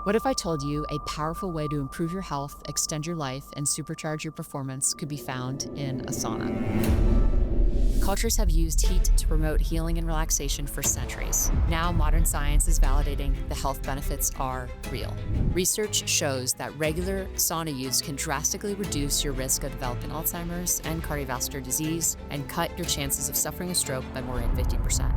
What if I told you a powerful way to improve your health, extend your life, and supercharge your performance could be found in a sauna? Cultures have used heat to promote healing and relaxation for centuries. Now, modern science is validating the health benefits are real. Research shows that regular sauna use can drastically reduce your risk of developing Alzheimer's and cardiovascular disease and cut your chances of suffering a stroke by more than 50%.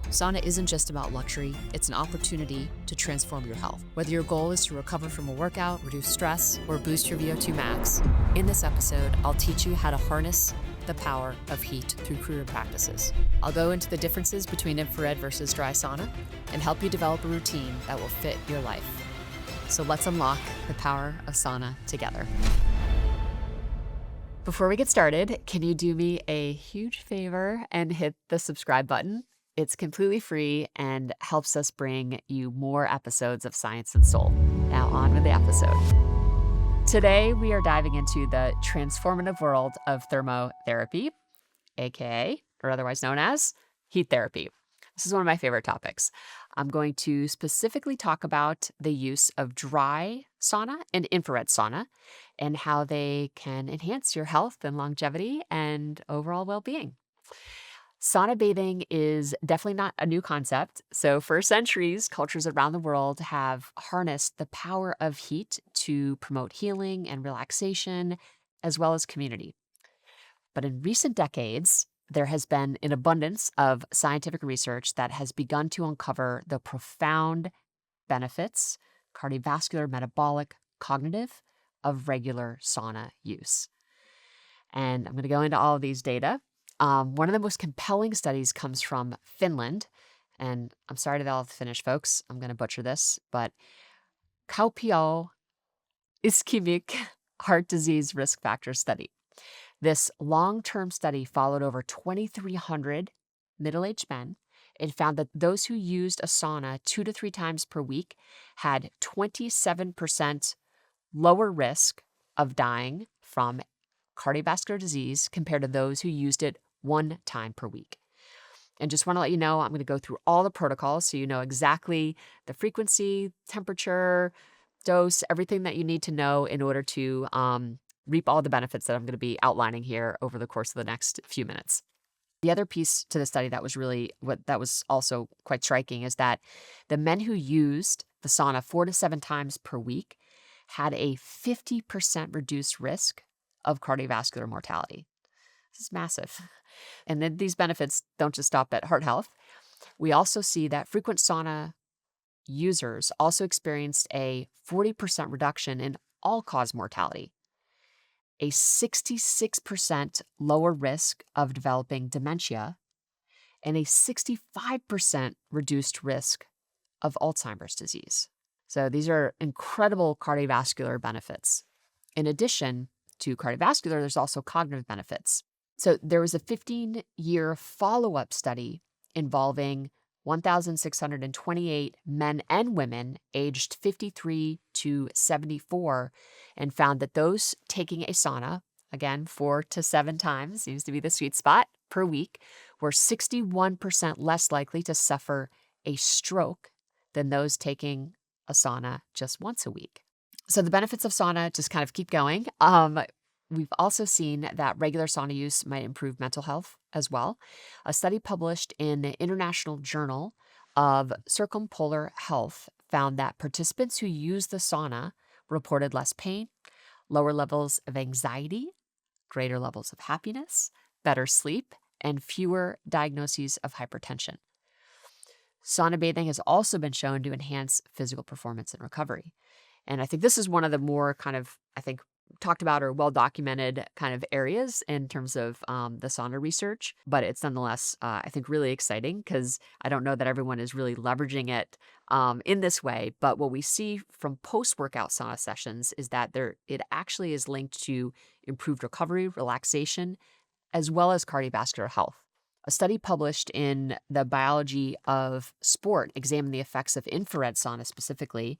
Sauna isn't just about luxury, it's an opportunity to transform your health. Whether your goal is to recover from a workout, reduce stress, or boost your VO2 max, in this episode, I'll teach you how to harness the power of heat through proven practices. I'll go into the differences between infrared versus dry sauna and help you develop a routine that will fit your life. So let's unlock the power of sauna together. Before we get started, can you do me a huge favor and hit the subscribe button? It's completely free and helps us bring you more episodes of Science and Soul. Now on with the episode. Today, we are diving into the transformative world of thermotherapy, aka, or otherwise known as, heat therapy. This is one of my favorite topics. I'm going to specifically talk about the use of dry sauna and infrared sauna and how they can enhance your health and longevity and overall well-being. Sauna bathing is definitely not a new concept. So for centuries, cultures around the world have harnessed the power of heat to promote healing and relaxation, as well as community. But in recent decades, there has been an abundance of scientific research that has begun to uncover the profound benefits, cardiovascular, metabolic, cognitive, of regular sauna use. And I'm going to go into all of these data. One of the most compelling studies comes from Finland, and I'm sorry to all the Finnish folks, I'm going to butcher this, but Kaupio ischemic heart disease risk factor study. This long-term study followed over 2,300 middle-aged men and found that those who used a sauna 2 to 3 times per week had 27% lower risk of dying from cardiovascular disease compared to those who used it 1 time per week. And just want to let you know, I'm going to go through all the protocols so you know exactly the frequency, temperature, dose, everything that you need to know in order to reap all the benefits that I'm going to be outlining here over the course of the next few minutes. The other piece to the study that was also quite striking is that the men who used the sauna 4 to 7 times per week had a 50% reduced risk of cardiovascular mortality. This is massive. And then these benefits don't just stop at heart health. We also see that frequent sauna users also experienced a 40% reduction in all-cause mortality, a 66% lower risk of developing dementia, and a 65% reduced risk of Alzheimer's disease. So these are incredible cardiovascular benefits. In addition to cardiovascular, there's also cognitive benefits. So there was a 15-year follow-up study involving 1,628 men and women aged 53 to 74 and found that those taking a sauna, again, 4 to 7 times, seems to be the sweet spot, per week, were 61% less likely to suffer a stroke than those taking a sauna just once a week. So the benefits of sauna just kind of keep going. We've also seen that regular sauna use might improve mental health as well. A study published in the International Journal of Circumpolar Health found that participants who used the sauna reported less pain, lower levels of anxiety, greater levels of happiness, better sleep, and fewer diagnoses of hypertension. Sauna bathing has also been shown to enhance physical performance and recovery. And I think this is one of the more talked about or well-documented kind of areas in terms of the sauna research, but it's nonetheless, I think, really exciting because I don't know that everyone is really leveraging it in this way. But what we see from post-workout sauna sessions is that it actually is linked to improved recovery, relaxation, as well as cardiovascular health. A study published in the Biology of Sport examined the effects of infrared sauna specifically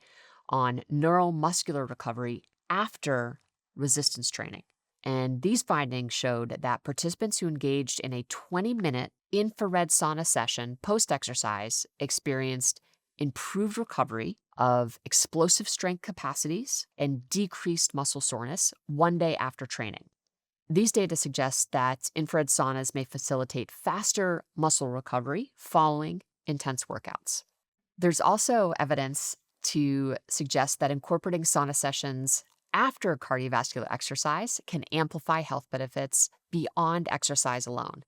on neuromuscular recovery after resistance training. And these findings showed that participants who engaged in a 20-minute infrared sauna session post-exercise experienced improved recovery of explosive strength capacities and decreased muscle soreness one day after training. These data suggest that infrared saunas may facilitate faster muscle recovery following intense workouts. There's also evidence to suggest that incorporating sauna sessions after cardiovascular exercise can amplify health benefits beyond exercise alone.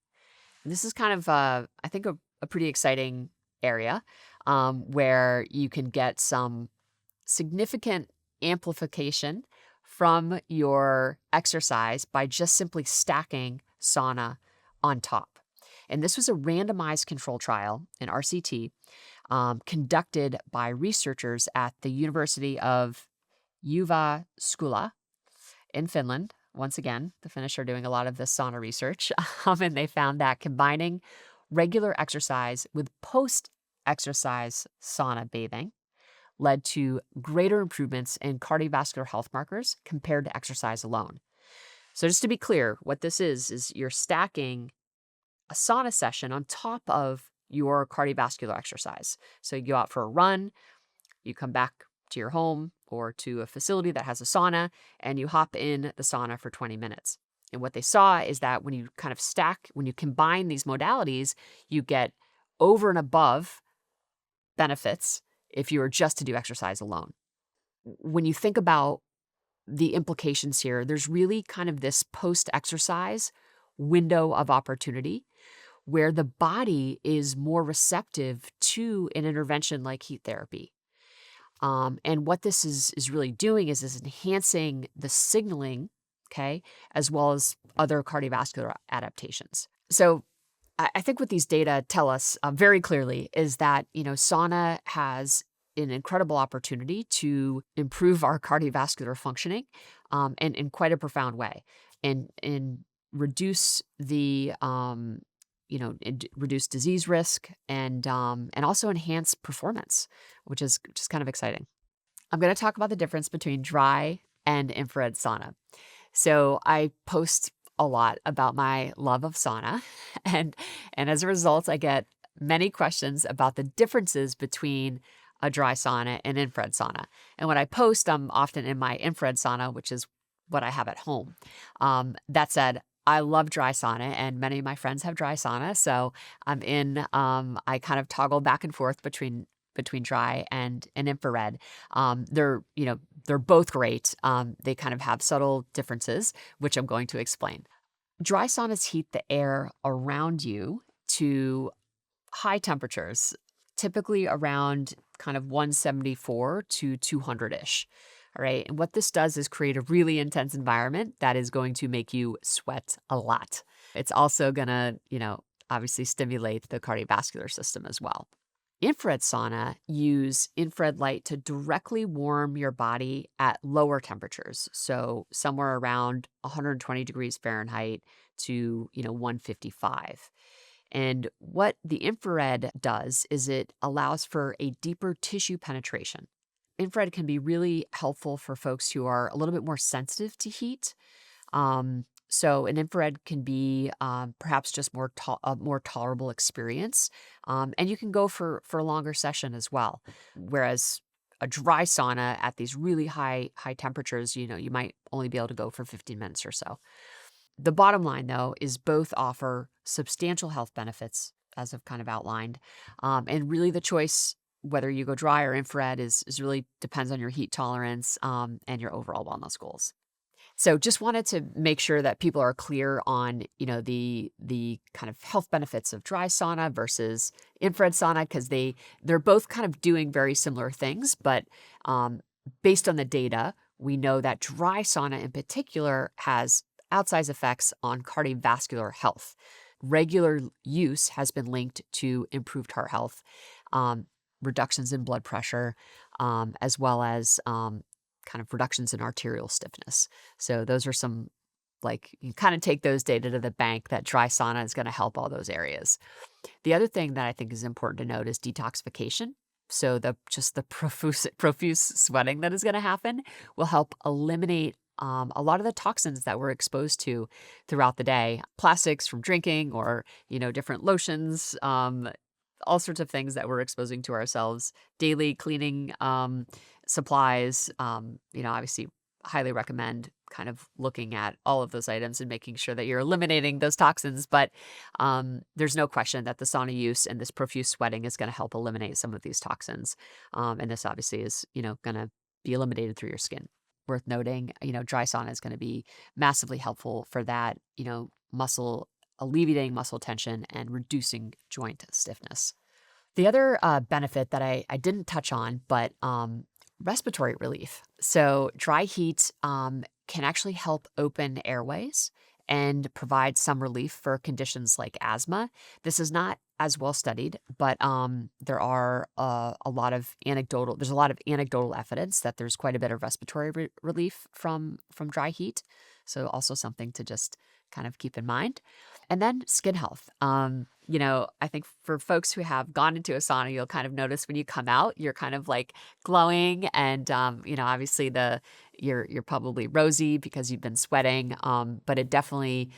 And this is kind of, I think, a pretty exciting area where you can get some significant amplification from your exercise by just simply stacking sauna on top. And this was a randomized control trial, an RCT, conducted by researchers at the University of Jyväskylä in Finland. Once again, the Finnish are doing a lot of this sauna research, and they found that combining regular exercise with post-exercise sauna bathing led to greater improvements in cardiovascular health markers compared to exercise alone. So just to be clear, what this is you're stacking a sauna session on top of your cardiovascular exercise. So you go out for a run, you come back to your home or to a facility that has a sauna, and you hop in the sauna for 20 minutes. And what they saw is that when you kind of when you combine these modalities, you get over and above benefits if you were just to do exercise alone. When you think about the implications here, there's really kind of this post-exercise window of opportunity where the body is more receptive to an intervention like heat therapy. And what this is really doing is enhancing the signaling, okay, as well as other cardiovascular adaptations. So I think what these data tell us very clearly is that, sauna has an incredible opportunity to improve our cardiovascular functioning and in quite a profound way and reduce the reduce disease risk and also enhance performance, which is kind of exciting. I'm going to talk about the difference between dry and infrared sauna. So I post a lot about my love of sauna, and as a result, I get many questions about the differences between a dry sauna and infrared sauna. And when I post, I'm often in my infrared sauna, which is what I have at home. That said, I love dry sauna, and many of my friends have dry sauna. So I kind of toggle back and forth between dry and infrared. They're both great. They kind of have subtle differences, which I'm going to explain. Dry saunas heat the air around you to high temperatures, typically around kind of 174 to 200-ish. All right. And what this does is create a really intense environment that is going to make you sweat a lot. It's also going to, obviously stimulate the cardiovascular system as well. Infrared sauna use infrared light to directly warm your body at lower temperatures. So somewhere around 120 degrees Fahrenheit to, 155. And what the infrared does is it allows for a deeper tissue penetration. Infrared can be really helpful for folks who are a little bit more sensitive to heat. So an infrared can be perhaps just a more tolerable experience. And you can go for a longer session as well. Whereas a dry sauna at these really high temperatures, you might only be able to go for 15 minutes or so. The bottom line, though, is both offer substantial health benefits, as I've kind of outlined. And really the choice, whether you go dry or infrared, is really depends on your heat tolerance and your overall wellness goals. So just wanted to make sure that people are clear on, the kind of health benefits of dry sauna versus infrared sauna, because they're both kind of doing very similar things. But based on the data, we know that dry sauna in particular has outsized effects on cardiovascular health. Regular use has been linked to improved heart health, reductions in blood pressure, as well as kind of reductions in arterial stiffness. So those are some, you kind of take those data to the bank that dry sauna is going to help all those areas. The other thing that I think is important to note is detoxification. So the profuse sweating that is going to happen will help eliminate a lot of the toxins that we're exposed to throughout the day, plastics from drinking or, different lotions, all sorts of things that we're exposing to ourselves. Daily cleaning supplies, obviously highly recommend kind of looking at all of those items and making sure that you're eliminating those toxins. But there's no question that the sauna use and this profuse sweating is going to help eliminate some of these toxins. And this obviously is, going to be eliminated through your skin. Worth noting, dry sauna is going to be massively helpful for that, alleviating muscle tension and reducing joint stiffness. The other benefit that I didn't touch on, but respiratory relief. So dry heat can actually help open airways and provide some relief for conditions like asthma. This is not as well studied, but there are there's a lot of anecdotal evidence that there's quite a bit of respiratory relief from dry heat. So also something to just kind of keep in mind. And then skin health. I think for folks who have gone into a sauna, you'll kind of notice when you come out, you're kind of like glowing, and obviously you're probably rosy because you've been sweating. But it definitely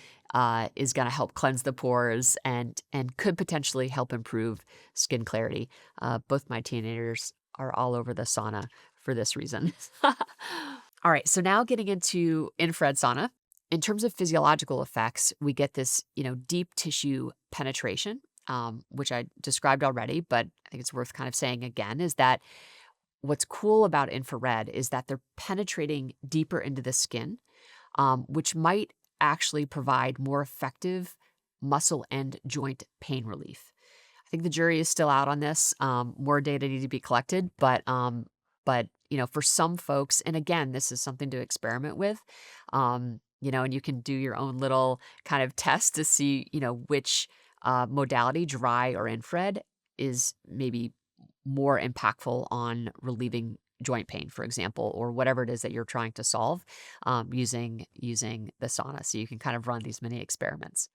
is going to help cleanse the pores and could potentially help improve skin clarity. Both my teenagers are all over the sauna for this reason. All right, so now getting into infrared sauna. In terms of physiological effects, we get this, deep tissue penetration, which I described already, but I think it's worth kind of saying again, is that what's cool about infrared is that they're penetrating deeper into the skin, which might actually provide more effective muscle and joint pain relief. I think the jury is still out on this. More data need to be collected, but for some folks, and again, this is something to experiment with, and you can do your own little kind of test to see, which modality, dry or infrared, is maybe more impactful on relieving joint pain, for example, or whatever it is that you're trying to solve using the sauna. So you can kind of run these mini experiments.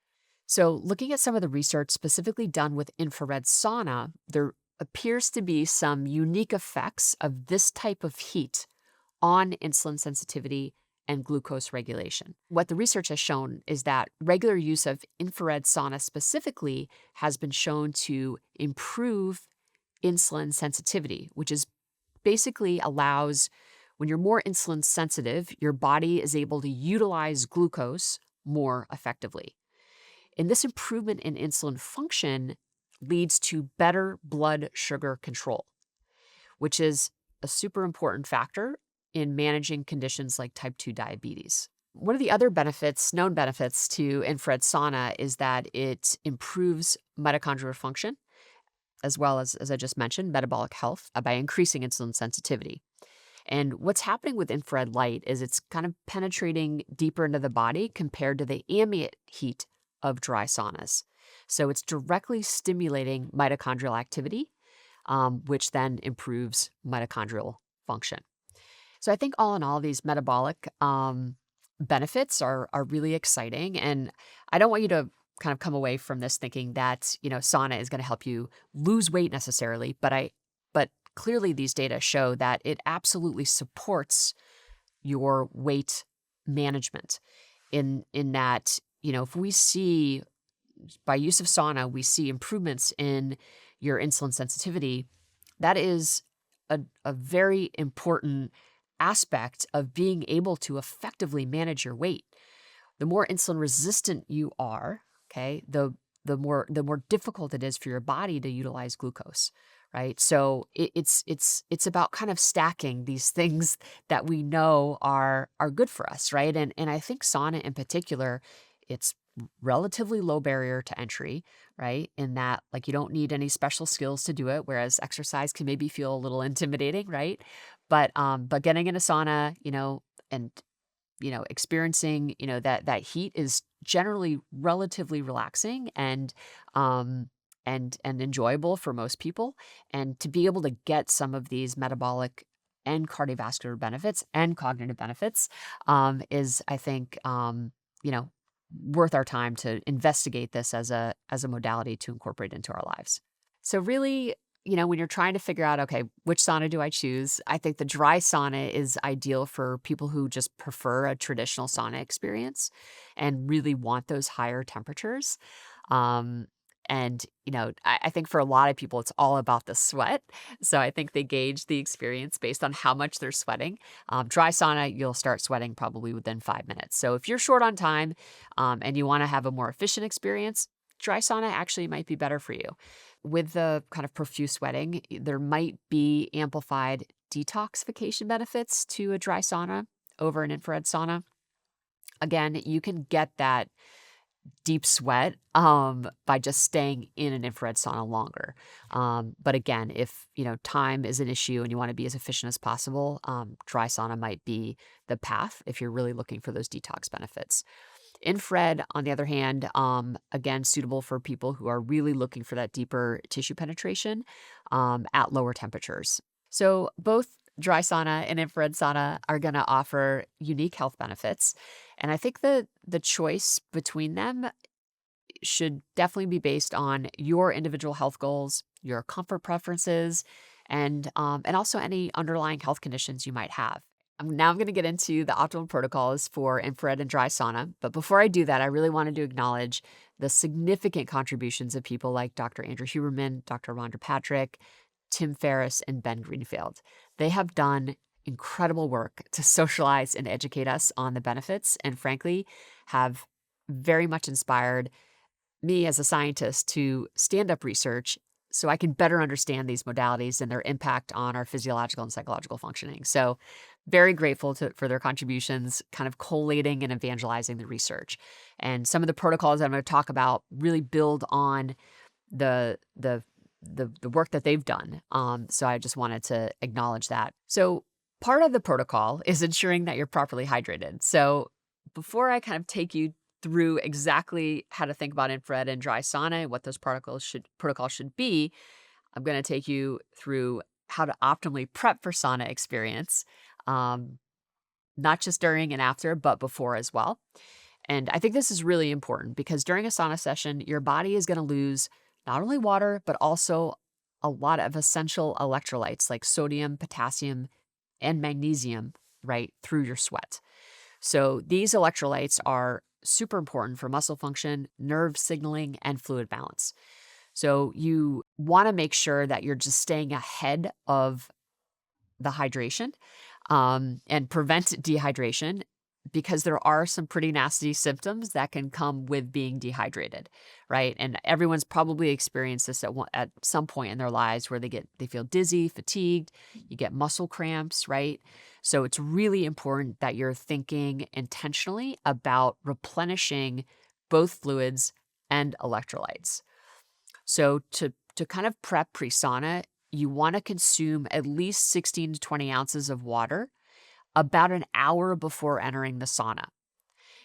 So looking at some of the research specifically done with infrared sauna, there appears to be some unique effects of this type of heat on insulin sensitivity and glucose regulation. What the research has shown is that regular use of infrared sauna specifically has been shown to improve insulin sensitivity, which is basically allows, when you're more insulin sensitive, your body is able to utilize glucose more effectively. And this improvement in insulin function leads to better blood sugar control, which is a super important factor in managing conditions like type 2 diabetes. One of the other known benefits to infrared sauna is that it improves mitochondrial function, as well as I just mentioned, metabolic health by increasing insulin sensitivity. And what's happening with infrared light is it's kind of penetrating deeper into the body compared to the ambient heat of dry saunas. So it's directly stimulating mitochondrial activity, which then improves mitochondrial function. So I think all in all, these metabolic benefits are really exciting. And I don't want you to kind of come away from this thinking that, sauna is going to help you lose weight necessarily. But clearly these data show that it absolutely supports your weight management in that, if we see by use of sauna, we see improvements in your insulin sensitivity, that is a very important aspect of being able to effectively manage your weight. The more insulin resistant you are, okay, the more difficult it is for your body to utilize glucose, right? So it's about kind of stacking these things that we know are good for us, right? And I think sauna in particular, it's relatively low barrier to entry, right? In that, like, you don't need any special skills to do it, whereas exercise can maybe feel a little intimidating, right? But getting in a sauna, and experiencing, that heat is generally relatively relaxing and enjoyable for most people. And to be able to get some of these metabolic and cardiovascular benefits and cognitive benefits is, I think, worth our time to investigate this as a modality to incorporate into our lives. So really, when you're trying to figure out, okay, which sauna do I choose? I think the dry sauna is ideal for people who just prefer a traditional sauna experience and really want those higher temperatures. And, I think for a lot of people, it's all about the sweat. So I think they gauge the experience based on how much they're sweating. Dry sauna, you'll start sweating probably within 5 minutes. So if you're short on time and you want to have a more efficient experience, dry sauna actually might be better for you. With the kind of profuse sweating, there might be amplified detoxification benefits to a dry sauna over an infrared sauna. Again, you can get that deep sweat by just staying in an infrared sauna longer. But again, if time is an issue and you want to be as efficient as possible, dry sauna might be the path if you're really looking for those detox benefits. Infrared, on the other hand, again, suitable for people who are really looking for that deeper tissue penetration at lower temperatures. So both dry sauna and infrared sauna are going to offer unique health benefits. And I think the choice between them should definitely be based on your individual health goals, your comfort preferences, and also any underlying health conditions you might have. Now I'm going to get into the optimal protocols for infrared and dry sauna. But before I do that, I really wanted to acknowledge the significant contributions of people like Dr. Andrew Huberman, Dr. Rhonda Patrick, Tim Ferriss, and Ben Greenfield. They have done incredible work to socialize and educate us on the benefits, and frankly, have very much inspired me as a scientist to stand up research so I can better understand these modalities and their impact on our physiological and psychological functioning. So very grateful for their contributions, kind of collating and evangelizing the research. And some of the protocols I'm going to talk about really build on the work that they've done. So I just wanted to acknowledge that. So part of the protocol is ensuring that you're properly hydrated. So before I kind of take you through exactly how to think about infrared and dry sauna and what those protocols should be, I'm going to take you through how to optimally prep for sauna experience, not just during and after, but before as well. And I think this is really important because during a sauna session, your body is going to lose not only water, but also a lot of essential electrolytes like sodium, potassium, and magnesium, right, through your sweat. So these electrolytes are super important for muscle function, nerve signaling, and fluid balance. So you want to make sure that you're just staying ahead of the hydration and prevent dehydration, because there are some pretty nasty symptoms that can come with being dehydrated, right? And everyone's probably experienced this at some point in their lives where they feel dizzy, fatigued, you get muscle cramps, right? So it's really important that you're thinking intentionally about replenishing both fluids and electrolytes. So to kind of prep pre-sauna, you want to consume at least 16 to 20 ounces of water about an hour before entering the sauna.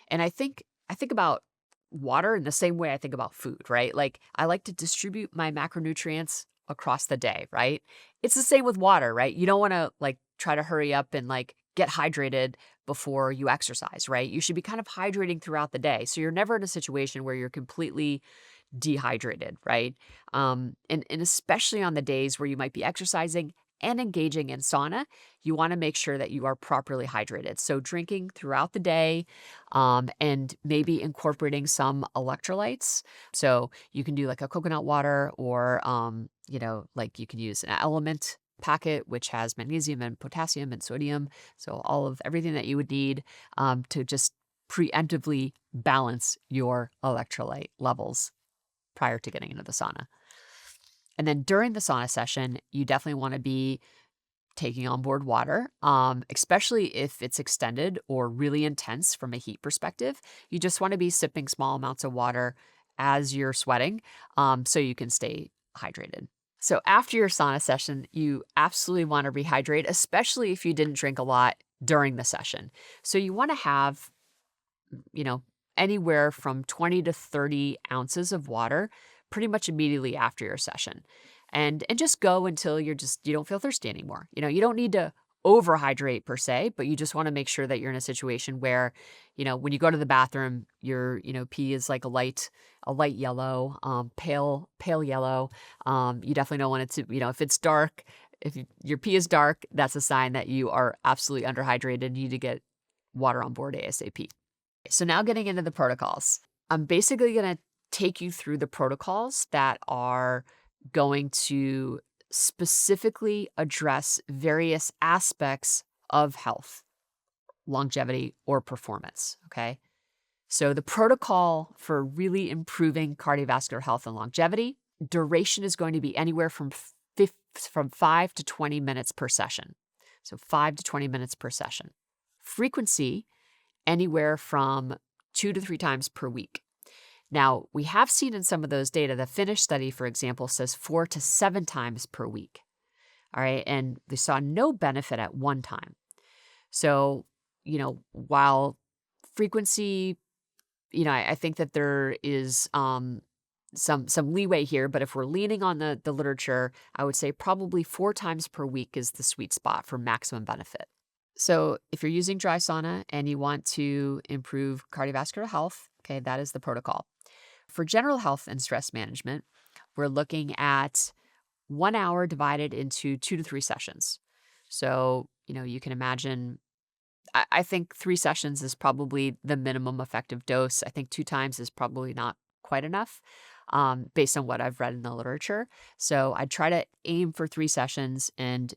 And I think about water in the same way I think about food, right? Like I like to distribute my macronutrients across the day, right? It's the same with water, right? You don't want to like try to hurry up and like get hydrated before you exercise, right? You should be kind of hydrating throughout the day. So you're never in a situation where you're completely dehydrated, right? And especially on the days where you might be exercising and engaging in sauna, you want to make sure that you are properly hydrated. So drinking throughout the day and maybe incorporating some electrolytes. So you can do like a coconut water or, like you can use an element packet, which has magnesium and potassium and sodium. So everything that you would need to just preemptively balance your electrolyte levels prior to getting into the sauna. And then during the sauna session, you definitely want to be taking on board water, especially if it's extended or really intense from a heat perspective. You just want to be sipping small amounts of water as you're sweating so you can stay hydrated. So after your sauna session, you absolutely want to rehydrate, especially if you didn't drink a lot during the session. So you want to have, anywhere from 20 to 30 ounces of water pretty much immediately after your session. And just go until you don't feel thirsty anymore. You don't need to overhydrate per se, but you just want to make sure that you're in a situation where, when you go to the bathroom, your, pee is like a light yellow, pale yellow. You definitely don't want it to, if it's dark, your pee is dark, that's a sign that you are absolutely underhydrated. You need to get water on board ASAP. So now getting into the protocols. I'm basically going to take you through the protocols that are going to specifically address various aspects of health, longevity, or performance. Okay. So the protocol for really improving cardiovascular health and longevity, duration is going to be anywhere from 5 to 20 minutes per session. So 5 to 20 minutes per session. Frequency, anywhere from 2 to 3 times per week. Now, we have seen in some of those data, the Finnish study, for example, says 4 to 7 times per week. All right. And they saw no benefit at one time. So, while frequency, I think that there is some leeway here, but if we're leaning on the literature, I would say probably 4 times per week is the sweet spot for maximum benefit. So if you're using dry sauna and you want to improve cardiovascular health, okay, that is the protocol. For general health and stress management, we're looking at 1 hour divided into 2 to 3 sessions. So, you can imagine, I think 3 sessions is probably the minimum effective dose. I think 2 times is probably not quite enough, based on what I've read in the literature. So I'd try to aim for 3 sessions, and,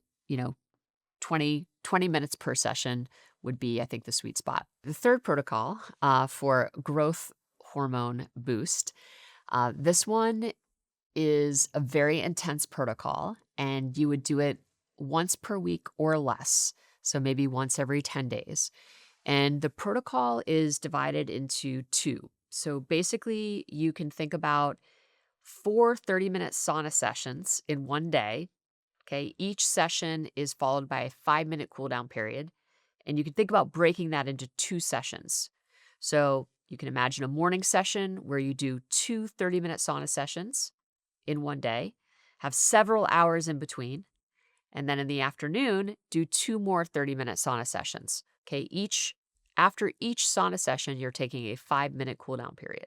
20 minutes per session would be, I think, the sweet spot. The third protocol for growth hormone boost, this one is a very intense protocol, and you would do it once per week or less. So maybe once every 10 days. And the protocol is divided into 2. So basically, you can think about 4 30-minute sauna sessions in one day. Okay. Each session is followed by a 5-minute cool down period. And you can think about breaking that into 2 sessions. So you can imagine a morning session where you do 2 30-minute sauna sessions in one day, have several hours in between. And then in the afternoon, do 2 more 30-minute sauna sessions. Okay. After each sauna session, you're taking a 5-minute cool down period.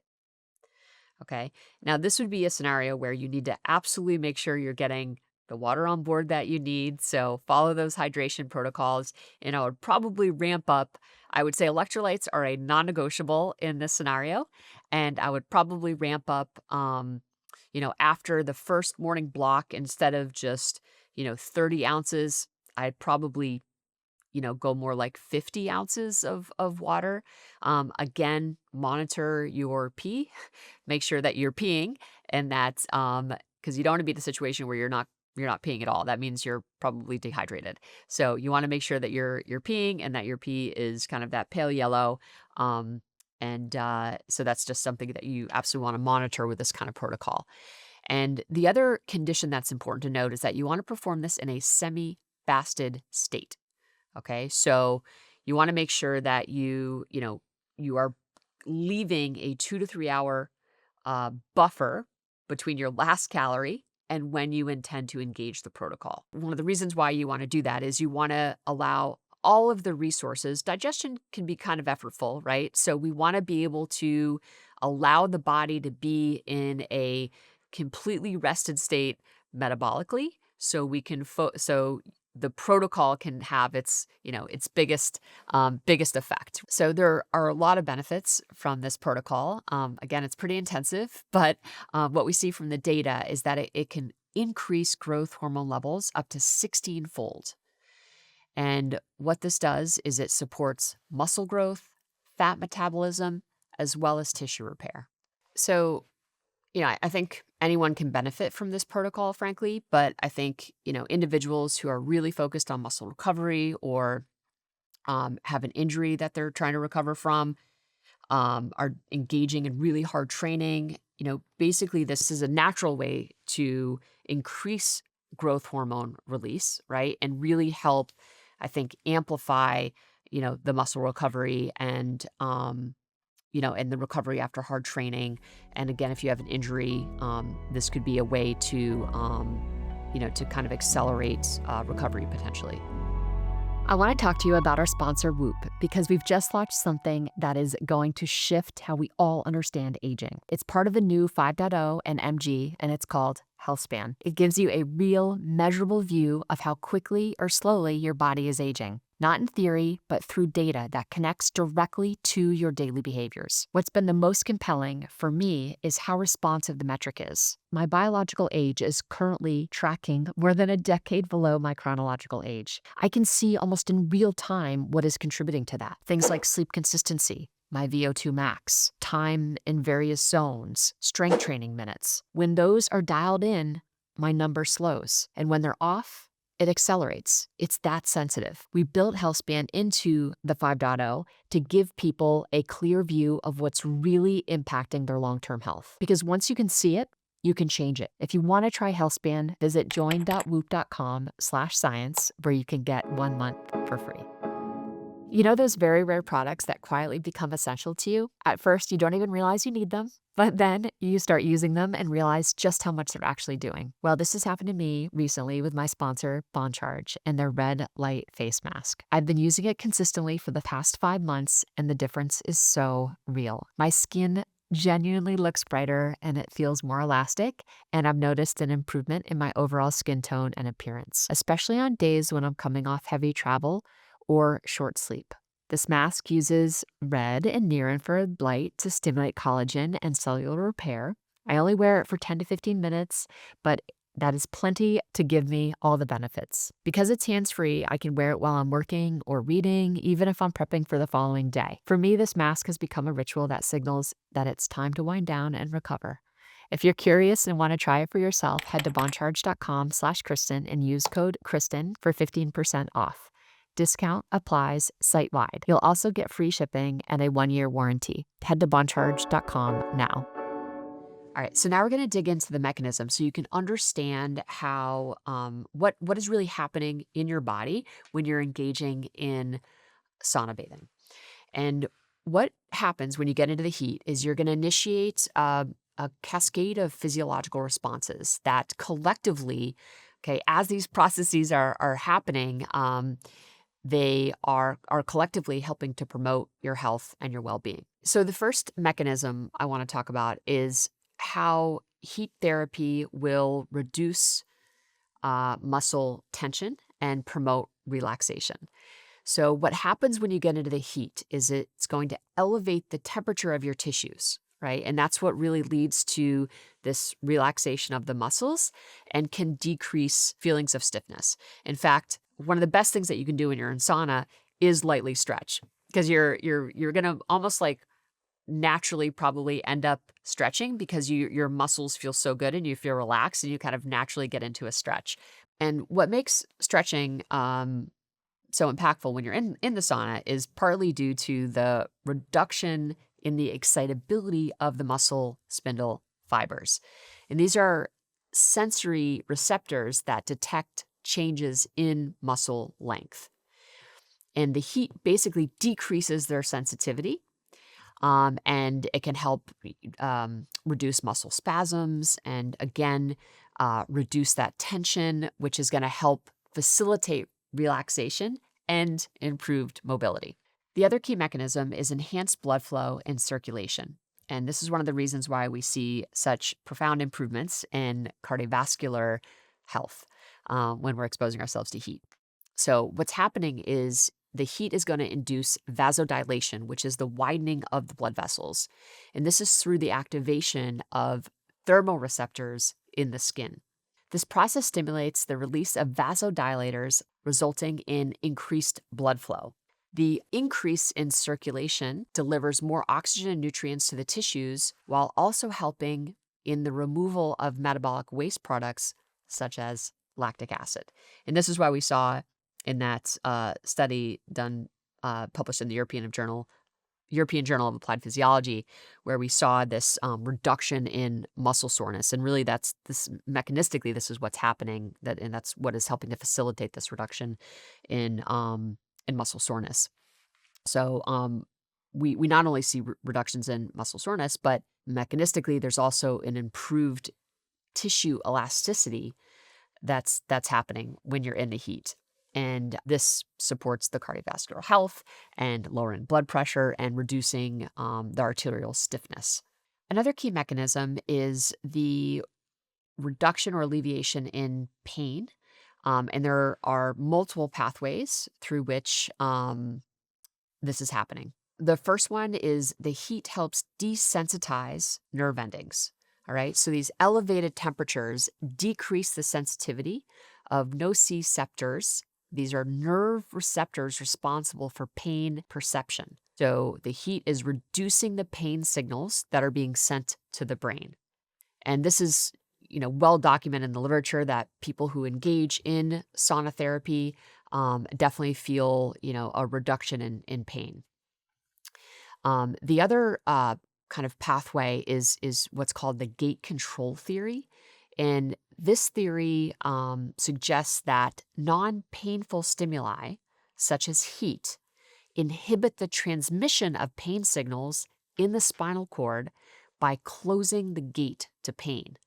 Okay. Now, this would be a scenario where you need to absolutely make sure you're getting the water on board that you need. So follow those hydration protocols, and I would probably ramp up. I would say electrolytes are a non-negotiable in this scenario. And I would probably ramp up, after the first morning block, instead of just, 30 ounces, I'd probably, go more like 50 ounces of water. Again, monitor your pee. Make sure that you're peeing, and that's because you don't want to be in a situation where you're not peeing at all. That means you're probably dehydrated. So you want to make sure that you're peeing, and that your pee is kind of that pale yellow. So that's just something that you absolutely want to monitor with this kind of protocol. And the other condition that's important to note is that you want to perform this in a semi-fasted state. Okay, so you want to make sure that you are leaving a 2 to 3 hour buffer between your last calorie and when you intend to engage the protocol. One of the reasons why you want to do that is you want to allow all of the resources. Digestion can be kind of effortful, right? So we want to be able to allow the body to be in a completely rested state metabolically, so we can so the protocol can have its biggest effect. So there are a lot of benefits from this protocol. Again, it's pretty intensive, but what we see from the data is that it can increase growth hormone levels up to 16-fold. And what this does is it supports muscle growth, fat metabolism, as well as tissue repair. So, I think anyone can benefit from this protocol, frankly, but I think, individuals who are really focused on muscle recovery, or have an injury that they're trying to recover from, are engaging in really hard training, basically this is a natural way to increase growth hormone release, right? And really help, I think, amplify, the muscle recovery, and and the recovery after hard training. And again, if you have an injury, this could be a way to, to kind of accelerate recovery potentially. I want to talk to you about our sponsor, Whoop, because we've just launched something that is going to shift how we all understand aging. It's part of the new 5.0 and MG, and it's called HealthSpan. It gives you a real, measurable view of how quickly or slowly your body is aging. not in theory, but through data that connects directly to your daily behaviors. What's been the most compelling for me is how responsive the metric is. My biological age is currently tracking more than a decade below my chronological age. I can see almost in real time what is contributing to that. Things like sleep consistency, my VO2 max, time in various zones, strength training minutes. When those are dialed in, my number slows. And when they're off, it accelerates. It's that sensitive. We built HealthSpan into the 5.0 to give people a clear view of what's really impacting their long-term health. Because once you can see it, you can change it. If you want to try HealthSpan, visit join.whoop.com/science where you can get 1 month for free. You know those very rare products that quietly become essential to you? At first, you don't even realize you need them, but then you start using them and realize just how much they're actually doing. Well, this has happened to me recently with my sponsor, Bon Charge, and their red light face mask. I've been using it consistently for the past 5 months, and the difference is so real. My skin genuinely looks brighter and it feels more elastic, and I've noticed an improvement in my overall skin tone and appearance, especially on days when I'm coming off heavy travel or short sleep. This mask uses red and near-infrared light to stimulate collagen and cellular repair. I only wear it for 10 to 15 minutes, but that is plenty to give me all the benefits. Because it's hands-free, I can wear it while I'm working or reading, even if I'm prepping for the following day. For me, this mask has become a ritual that signals that it's time to wind down and recover. If you're curious and want to try it for yourself, head to boncharge.com/Kristen and use code Kristen for 15% off. Discount applies site-wide. You'll also get free shipping and a 1-year warranty. Head to boncharge.com now. All right, so now we're going to dig into the mechanism so you can understand how what is really happening in your body when you're engaging in sauna bathing. And what happens when you get into the heat is you're going to initiate a cascade of physiological responses that collectively, okay, as these processes are happening, they are collectively helping to promote your health and your well-being. So the first mechanism I want to talk about is how heat therapy will reduce muscle tension and promote relaxation. So what happens when you get into the heat is it's going to elevate the temperature of your tissues, right? And that's what really leads to this relaxation of the muscles and can decrease feelings of stiffness. In fact, one of the best things that you can do when you're in sauna is lightly stretch, because you're going to almost like naturally probably end up stretching because your muscles feel so good and you feel relaxed and you kind of naturally get into a stretch. And what makes stretching so impactful when you're in the sauna is partly due to the reduction in the excitability of the muscle spindle fibers. And these are sensory receptors that detect changes in muscle length. And the heat basically decreases their sensitivity, and it can help reduce muscle spasms and, again, reduce that tension, which is going to help facilitate relaxation and improved mobility. The other key mechanism is enhanced blood flow and circulation. And this is one of the reasons why we see such profound improvements in cardiovascular health when we're exposing ourselves to heat. So what's happening is the heat is going to induce vasodilation, which is the widening of the blood vessels. And this is through the activation of thermoreceptors in the skin. This process stimulates the release of vasodilators, resulting in increased blood flow. The increase in circulation delivers more oxygen and nutrients to the tissues while also helping in the removal of metabolic waste products such as lactic acid. And this is why we saw in that study done, published in the European Journal of Applied Physiology, where we saw this reduction in muscle soreness. And really mechanistically, this is what's happening, and that's what is helping to facilitate this reduction in muscle soreness. So we not only see reductions in muscle soreness, but mechanistically, there's also an improved tissue elasticity that's happening when you're in the heat. And this supports the cardiovascular health and lowering blood pressure and reducing the arterial stiffness. Another key mechanism is the reduction or alleviation in pain And there are multiple pathways through which this is happening. The first one is the heat helps desensitize nerve endings. All right. So these elevated temperatures decrease the sensitivity of nociceptors. These are nerve receptors responsible for pain perception. So the heat is reducing the pain signals that are being sent to the brain. And this is, well documented in the literature that people who engage in sauna therapy definitely feel, a reduction in pain. The other kind of pathway is what's called the gate control theory. And this theory suggests that non-painful stimuli, such as heat, inhibit the transmission of pain signals in the spinal cord by closing the gate to pain.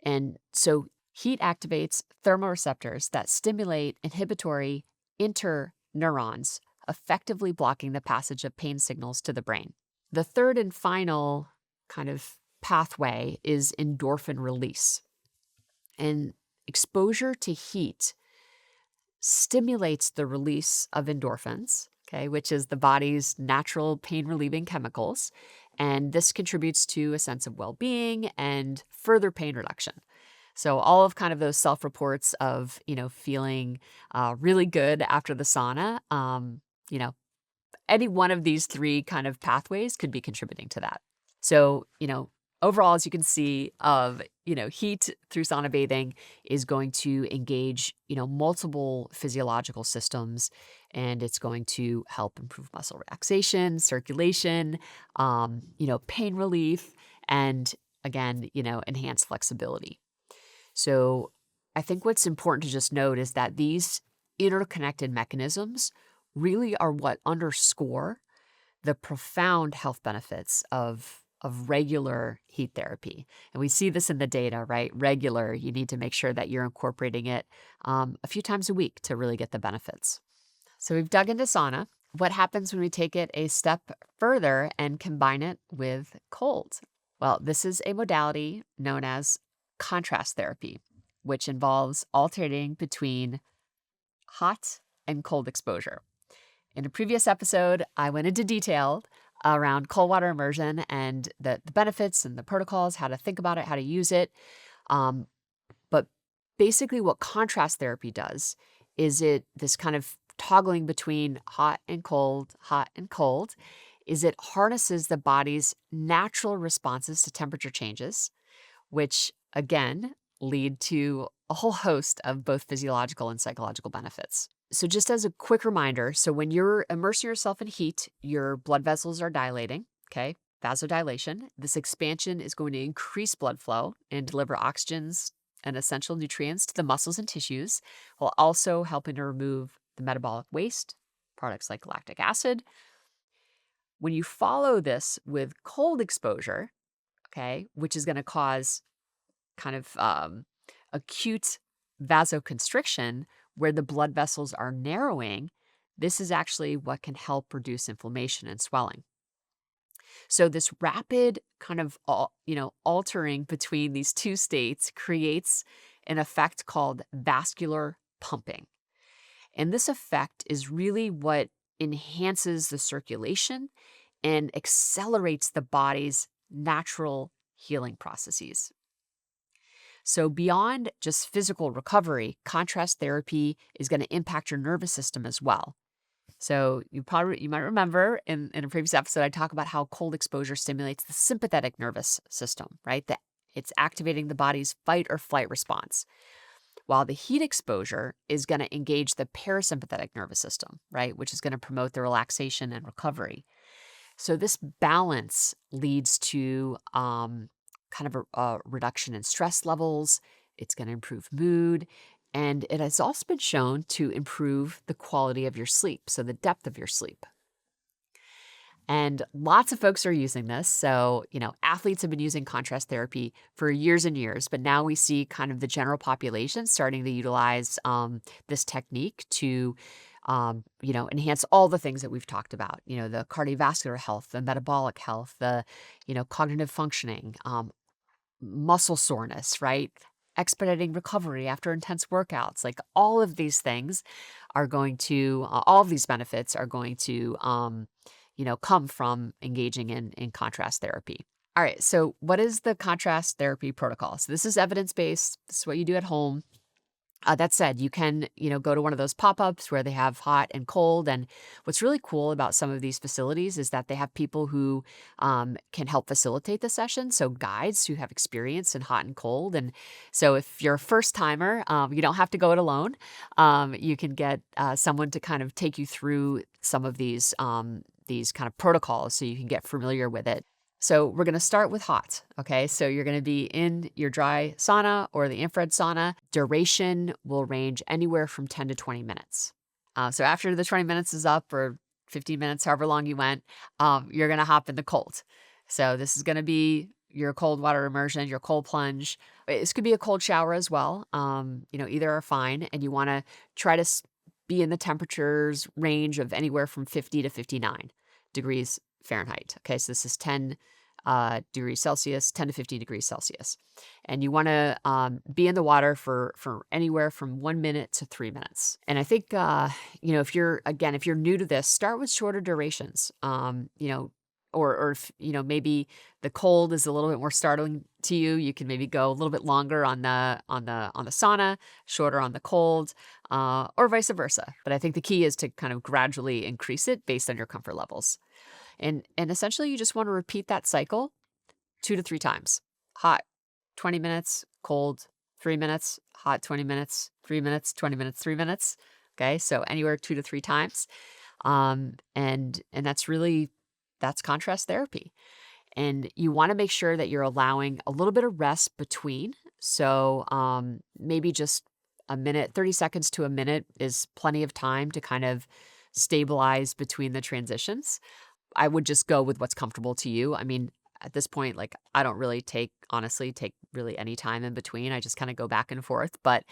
And so heat activates thermoreceptors that stimulate inhibitory interneurons, effectively blocking the passage of pain signals to the brain. The third and final kind of pathway is endorphin release. And exposure to heat stimulates the release of endorphins, which is the body's natural pain-relieving chemicals. And this contributes to a sense of well-being and further pain reduction. So all of kind of those self-reports of, feeling really good after the sauna, any one of these three kind of pathways could be contributing to that. So, overall, as you can see, heat through sauna bathing is going to engage, multiple physiological systems, and it's going to help improve muscle relaxation, circulation, pain relief, and again, enhance flexibility. So I think what's important to just note is that these interconnected mechanisms really are what underscore the profound health benefits of regular heat therapy. And we see this in the data, right? Regular, you need to make sure that you're incorporating it a few times a week to really get the benefits. So we've dug into sauna. What happens when we take it a step further and combine it with cold? Well, this is a modality known as contrast therapy, which involves alternating between hot and cold exposure. In a previous episode, I went into detail around cold water immersion and the benefits and the protocols, how to think about it, how to use it. But basically what contrast therapy does is this kind of toggling between hot and cold, is it harnesses the body's natural responses to temperature changes, which again lead to a whole host of both physiological and psychological benefits. So just as a quick reminder, so when you're immersing yourself in heat, your blood vessels are dilating, vasodilation. This expansion is going to increase blood flow and deliver oxygens and essential nutrients to the muscles and tissues, while also helping to remove the metabolic waste, products like lactic acid. When you follow this with cold exposure, which is going to cause kind of acute vasoconstriction where the blood vessels are narrowing, this is actually what can help reduce inflammation and swelling. So this rapid kind of, altering between these two states creates an effect called vascular pumping. And this effect is really what enhances the circulation and accelerates the body's natural healing processes. So beyond just physical recovery, contrast therapy is going to impact your nervous system as well. So you might remember in a previous episode, I talk about how cold exposure stimulates the sympathetic nervous system, right? That it's activating the body's fight or flight response, while the heat exposure is going to engage the parasympathetic nervous system, right? Which is going to promote the relaxation and recovery. So this balance leads to kind of a reduction in stress levels. It's going to improve mood. And it has also been shown to improve the quality of your sleep, so the depth of your sleep. And lots of folks are using this. So, athletes have been using contrast therapy for years and years, but now we see kind of the general population starting to utilize this technique to, enhance all the things that we've talked about, the cardiovascular health, the metabolic health, the, cognitive functioning, muscle soreness, right? expediting recovery after intense workouts. Like all of these things are going to, all of these benefits are going to, come from engaging in contrast therapy. All right. So, what is the contrast therapy protocol? So, this is evidence based. This is what you do at home. That said, you can, go to one of those pop-ups where they have hot and cold. And what's really cool about some of these facilities is that they have people who can help facilitate the session. So guides who have experience in hot and cold. And so if you're a first timer, you don't have to go it alone. You can get someone to kind of take you through some of these kind of protocols so you can get familiar with it. So we're going to start with hot. Okay. So you're going to be in your dry sauna or the infrared sauna. Duration will range anywhere from 10 to 20 minutes. So after the 20 minutes is up, or 15 minutes, however long you went, you're going to hop in the cold. So this is going to be your cold water immersion, your cold plunge. This could be a cold shower as well. Either are fine. And you want to try to be in the temperatures range of anywhere from 50 to 59 degrees Fahrenheit. Okay, so this is 10 degrees Celsius, 10 to 15 degrees Celsius. And you want to be in the water for anywhere from 1 minute to 3 minutes. And I think, if you're new to this, start with shorter durations. Or if, maybe the cold is a little bit more startling to you, you can maybe go a little bit longer on the sauna, shorter on the cold, or vice versa. But I think the key is to kind of gradually increase it based on your comfort levels. And essentially, you just want to repeat that cycle 2 to 3 times. Hot, 20 minutes, cold, 3 minutes, hot, 20 minutes, 3 minutes, 20 minutes, 3 minutes. Okay, so anywhere 2 to 3 times. And that's contrast therapy. And you want to make sure that you're allowing a little bit of rest between. So maybe just a minute, 30 seconds to a minute is plenty of time to kind of stabilize between the transitions. I would just go with what's comfortable to you. I mean, at this point, like I don't really take really any time in between. I just kind of go back and forth. But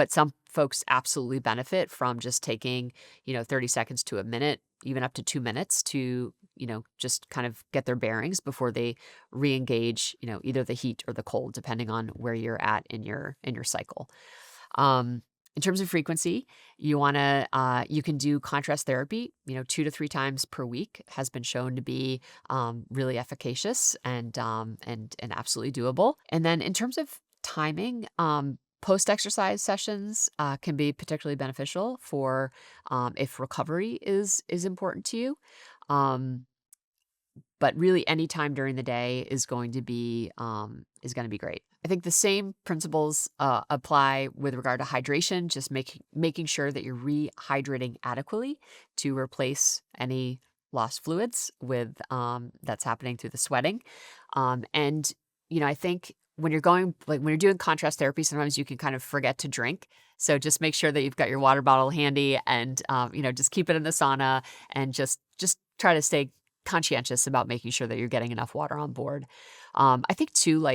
some folks absolutely benefit from just taking, 30 seconds to a minute, even up to 2 minutes to, just kind of get their bearings before they re-engage, either the heat or the cold, depending on where you're at in your cycle. In terms of frequency, you can do contrast therapy, 2 to 3 times per week has been shown to be really efficacious and absolutely doable. And then in terms of timing, post-exercise sessions can be particularly beneficial for if recovery is important to you. But really, any time during the day is going to be great. I think the same principles apply with regard to hydration. Just making sure that you're rehydrating adequately to replace any lost fluids with that's happening through the sweating. And I think when you're doing contrast therapy, sometimes you can kind of forget to drink. So just make sure that you've got your water bottle handy, and just keep it in the sauna, and just try to stay conscientious about making sure that you're getting enough water on board. I think too,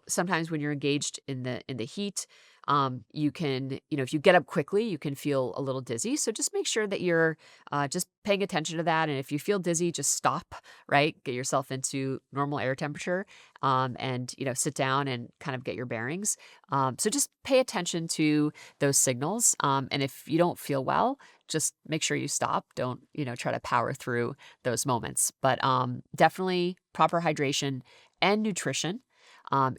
sometimes when you're engaged in the heat, you can, if you get up quickly, you can feel a little dizzy. So just make sure that you're just paying attention to that. And if you feel dizzy, just stop, right? Get yourself into normal air temperature, and, sit down and kind of get your bearings. So just pay attention to those signals. And if you don't feel well, just make sure you stop. Don't, try to power through those moments. But definitely proper hydration and nutrition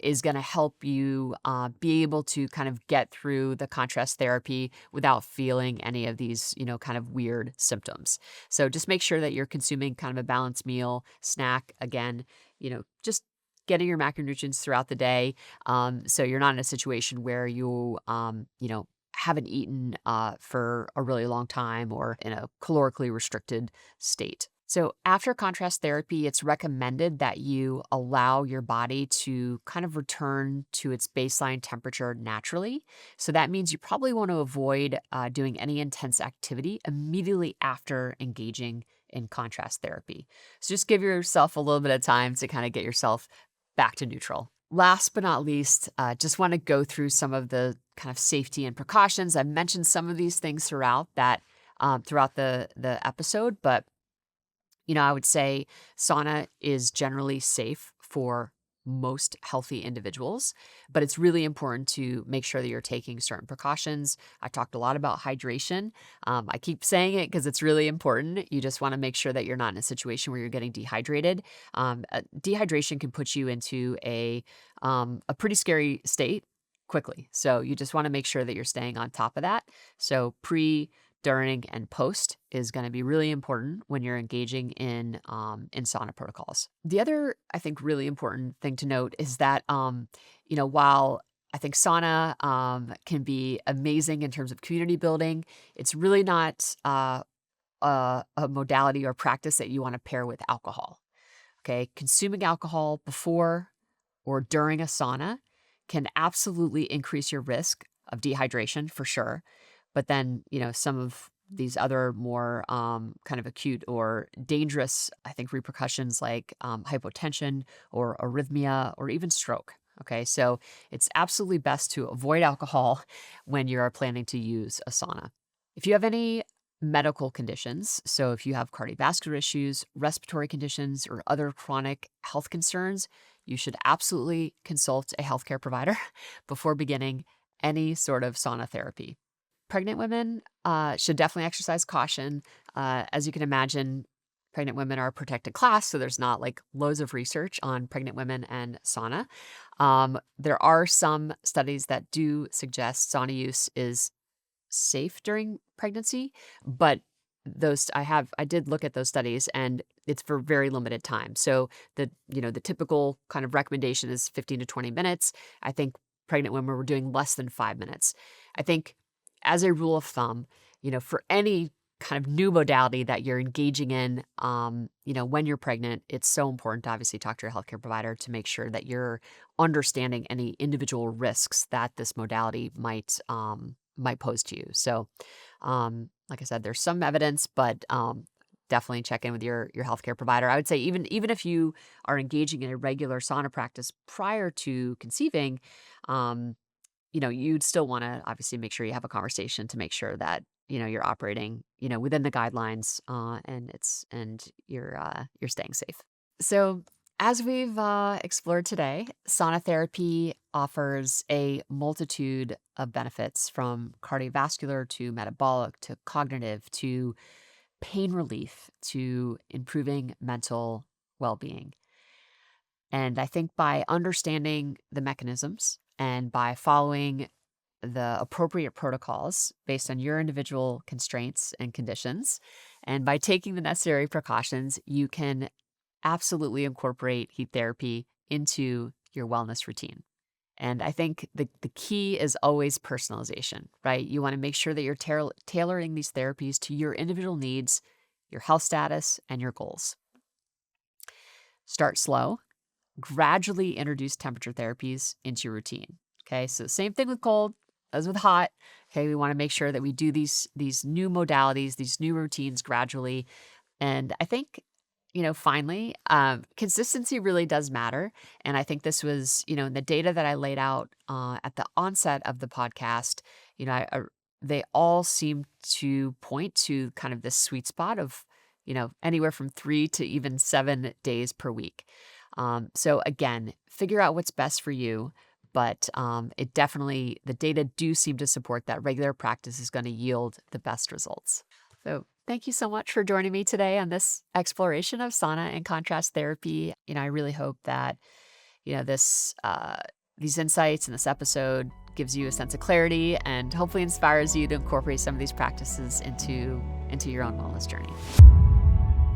is going to help you be able to kind of get through the contrast therapy without feeling any of these, kind of weird symptoms. So just make sure that you're consuming kind of a balanced meal, snack, again, just getting your macronutrients throughout the day. So you're not in a situation where you, haven't eaten for a really long time or in a calorically restricted state. So after contrast therapy, it's recommended that you allow your body to kind of return to its baseline temperature naturally. So that means you probably want to avoid doing any intense activity immediately after engaging in contrast therapy. So just give yourself a little bit of time to kind of get yourself back to neutral. Last but not least, just want to go through some of the kind of safety and precautions. I mentioned some of these things throughout the episode, but I would say sauna is generally safe for most healthy individuals, but it's really important to make sure that you're taking certain precautions. I talked a lot about hydration. I keep saying it because it's really important. You just want to make sure that you're not in a situation where you're getting dehydrated. Dehydration can put you into a pretty scary state quickly. So you just want to make sure that you're staying on top of that. So pre, during, and post is going to be really important when you're engaging in sauna protocols. The other, I think, really important thing to note is that, while I think sauna can be amazing in terms of community building, it's really not a modality or practice that you want to pair with alcohol. Okay, consuming alcohol before or during a sauna can absolutely increase your risk of dehydration for sure. But then, some of these other more kind of acute or dangerous, I think, repercussions like hypotension or arrhythmia or even stroke. Okay, so it's absolutely best to avoid alcohol when you are planning to use a sauna. If you have any medical conditions, so if you have cardiovascular issues, respiratory conditions, or other chronic health concerns, you should absolutely consult a healthcare provider before beginning any sort of sauna therapy. Pregnant women should definitely exercise caution. As you can imagine, pregnant women are a protected class, so there's not like loads of research on pregnant women and sauna. There are some studies that do suggest sauna use is safe during pregnancy, but I did look at those studies, and it's for very limited time. So the typical kind of recommendation is 15 to 20 minutes. I think pregnant women were doing less than 5 minutes. I think as a rule of thumb, for any kind of new modality that you're engaging in, when you're pregnant, it's so important to obviously talk to your healthcare provider to make sure that you're understanding any individual risks that this modality might pose to you. So, like I said, there's some evidence, but definitely check in with your healthcare provider. I would say even if you are engaging in a regular sauna practice prior to conceiving, you'd still want to obviously make sure you have a conversation to make sure that you're operating within the guidelines and you're staying safe. So as we've explored today, sauna therapy offers a multitude of benefits, from cardiovascular to metabolic to cognitive to pain relief to improving mental well-being. And I think by understanding the mechanisms and by following the appropriate protocols based on your individual constraints and conditions, and by taking the necessary precautions, you can absolutely incorporate heat therapy into your wellness routine. And I think the key is always personalization, right? You want to make sure that you're tailoring these therapies to your individual needs, your health status, and your goals. Start slow. Gradually introduce temperature therapies into your routine. Okay, so same thing with cold as with hot. Okay, we want to make sure that we do these new modalities, these new routines gradually. And I think, finally, consistency really does matter. And I think this was, in the data that I laid out at the onset of the podcast, they all seem to point to kind of this sweet spot of, anywhere from 3 to even 7 days per week. So again, figure out what's best for you, but the data do seem to support that regular practice is going to yield the best results. So thank you so much for joining me today on this exploration of sauna and contrast therapy. I really hope that, these insights in this episode gives you a sense of clarity and hopefully inspires you to incorporate some of these practices into your own wellness journey.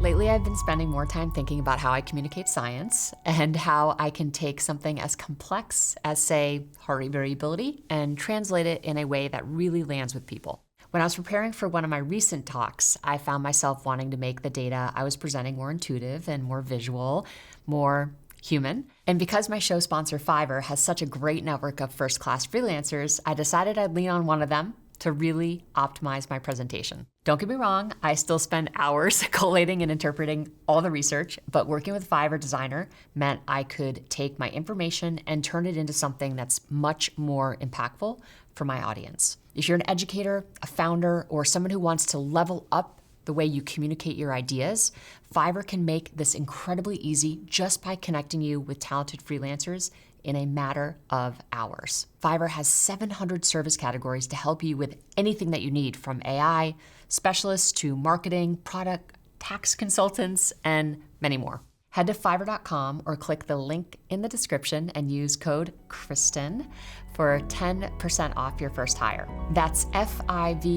Lately, I've been spending more time thinking about how I communicate science and how I can take something as complex as, say, heart rate variability and translate it in a way that really lands with people. When I was preparing for one of my recent talks, I found myself wanting to make the data I was presenting more intuitive and more visual, more human. And because my show sponsor Fiverr has such a great network of first-class freelancers, I decided I'd lean on one of them to really optimize my presentation. Don't get me wrong, I still spend hours collating and interpreting all the research, but working with Fiverr Designer meant I could take my information and turn it into something that's much more impactful for my audience. If you're an educator, a founder, or someone who wants to level up the way you communicate your ideas, Fiverr can make this incredibly easy just by connecting you with talented freelancers in a matter of hours. Fiverr has 700 service categories to help you with anything that you need, from AI specialists to marketing, product, tax consultants, and many more. Head to fiverr.com or click the link in the description and use code Kristen for 10% off your first hire. That's Fiverr.com.